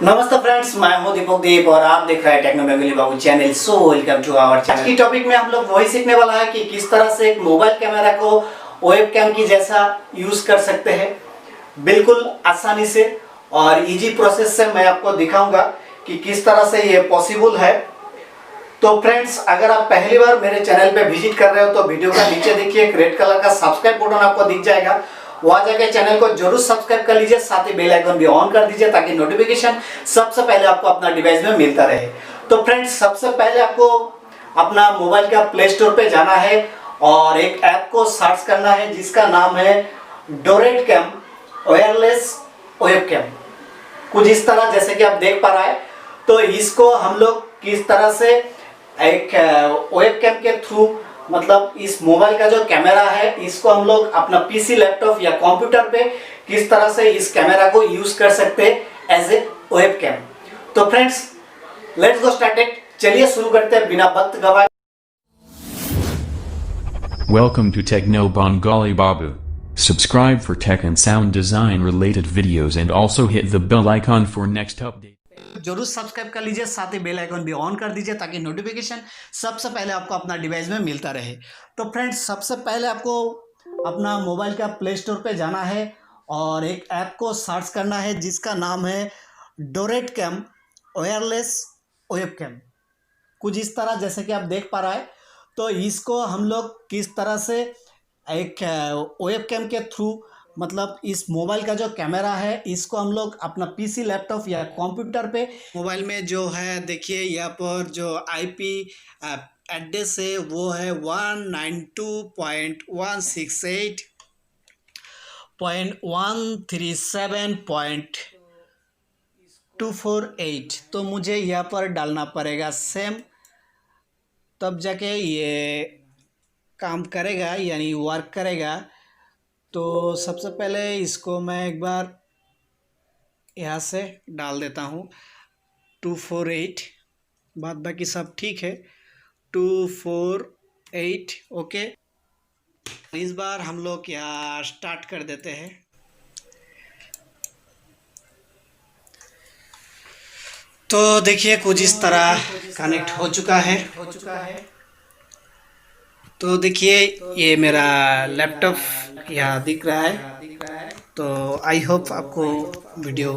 नमस्ते फ्रेंड्स, मैं हूं दीपक और आप देख रहे हैं Techno Bengali Babu channel. So welcome to our channel. आज की टॉपिक में हम लोग वही सीखने वाला है कि किस तरह से एक मोबाइल कैमरा को वेब कैम की जैसा यूज कर सकते हैं, बिल्कुल आसानी से और इजी प्रोसेस से मैं आपको दिखाऊंगा कि किस तरह से ये पॉसिबल है। तो फ्रेंड्स, अगर आप पहली बार मेरे चैनल पे विजिट कर रहे हो तो वीडियो का नीचे देखिए एक रेड कलर का सब्सक्राइब बटन आपको दिख जाएगा, वहां जाकर चैनल को जरूर सब्सक्राइब कर लीजिए, साथ ही बेल आइकन भी ऑन कर दीजिए ताकि नोटिफिकेशन सबसे पहले आपको अपना डिवाइस में मिलता रहे। तो फ्रेंड्स, सबसे पहले आपको अपना मोबाइल का प्ले स्टोर पे जाना है और एक ऐप को सर्च करना है जिसका नाम है डोरेट कैम वायरलेस वेब कैम। कुछ इस तरह जैसे कि आप देख पा रहे हैं। तो इसको हम लोग किस तरह से एक वेब कैम के थ्रू, मतलब इस मोबाइल का जो कैमरा है इसको हम लोग अपना पीसी, लैपटॉप या कंप्यूटर पे किस तरह से इस कैमरा को यूज कर सकते हैं एज ए वेब कैम। तो फ्रेंड्स, लेट्स गो स्टार्टेड। चलिए शुरू करते हैं बिना वक्त गवाए। Welcome to Technobangalibabu. Subscribe for tech and sound design related videos and also hit the bell icon for next update. जरूर सब्सक्राइब कर लीजिए, साथ ही बेल आइकन भी ऑन कर दीजिए ताकि नोटिफिकेशन सबसे पहले आपको अपना डिवाइस में मिलता रहे। तो फ्रेंड्स, सबसे पहले आपको अपना मोबाइल का प्ले स्टोर पे जाना है और एक ऐप को सर्च करना है जिसका नाम है डोरेट कैम वायरलेस वेब कैम। कुछ इस तरह जैसे कि आप देख पा रहे हैं। तो इसको हम लोग किस तरह से एक वेब कैम के थ्रू, मतलब इस मोबाइल का जो कैमरा है इसको हम लोग अपना पीसी, लैपटॉप या कंप्यूटर पे, मोबाइल में जो है देखिए यहाँ पर जो आईपी एड्रेस है वो है 192.168.248। तो मुझे यहाँ पर डालना पड़ेगा सेम, तब जाके ये काम करेगा यानी वर्क करेगा। तो सबसे पहले इसको मैं एक बार यहाँ से डाल देता हूँ 248, बाद बाकी सब ठीक है। 248 ओके। इस बार हम लोग यहाँ स्टार्ट कर देते हैं। तो देखिए कुछ इस तरह कनेक्ट हो चुका है। तो देखिए ये मेरा लैपटॉप यहाँ दिख रहा है। तो आई होप आपको वीडियो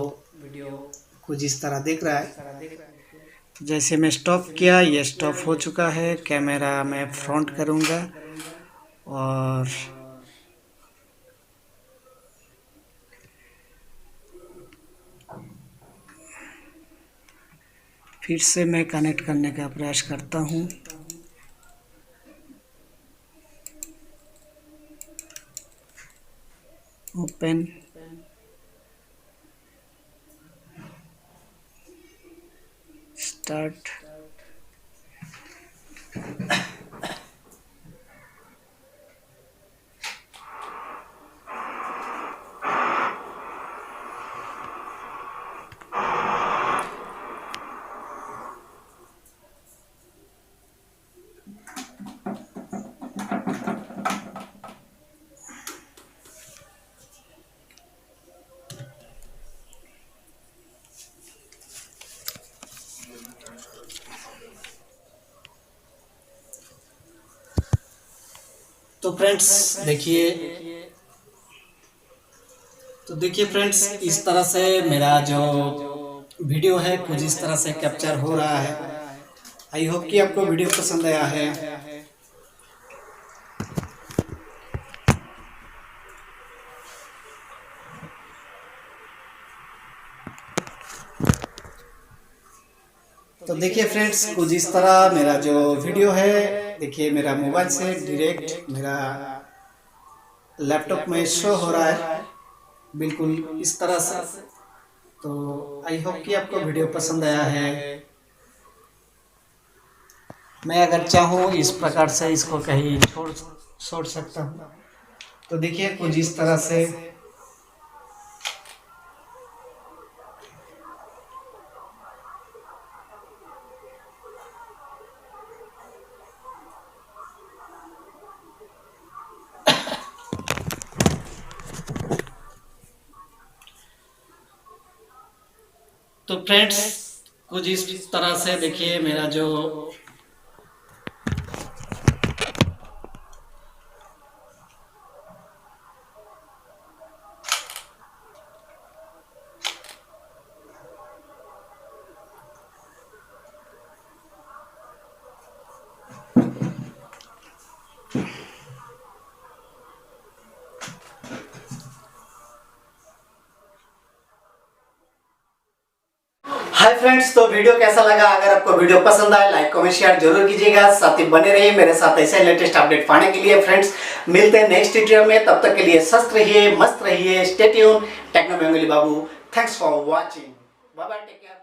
कुछ इस तरह दिख रहा है। जैसे मैं स्टॉप किया, ये स्टॉप हो चुका है। कैमरा मैं फ्रंट करूँगा और फिर से मैं कनेक्ट करने का प्रयास करता हूँ। Open, start. तो फ्रेंड्स देखिए फ्रेंड्स, इस तरह से मेरा जो वीडियो है कुछ इस तरह से कैप्चर हो रहा है। आई होप कि आपको वीडियो पसंद आया है। तो देखिए फ्रेंड्स, कुछ इस तरह मेरा जो वीडियो है, देखिए मेरा मोबाइल से डायरेक्ट मेरा लैपटॉप में शो हो रहा है, बिल्कुल इस तरह से। तो आई होप कि आपको वीडियो पसंद आया है। मैं अगर चाहूँ इस प्रकार से इसको कहीं छोड़ सकता हूँ। तो देखिए कुछ इस तरह से। तो फ्रेंड्स कुछ इस तरह से देखिए मेरा जो हाय फ्रेंड्स, तो वीडियो कैसा लगा? अगर आपको वीडियो पसंद आए लाइक कमेंट शेयर जरूर कीजिएगा। साथ ही बने रहिए मेरे साथ ऐसे लेटेस्ट अपडेट पाने के लिए। फ्रेंड्स मिलते हैं नेक्स्ट वीडियो में, तब तक के लिए स्वस्थ रहिए, मस्त रहिए, stay tune. Techno Bengali Babu, thanks for watching, bye bye, take care.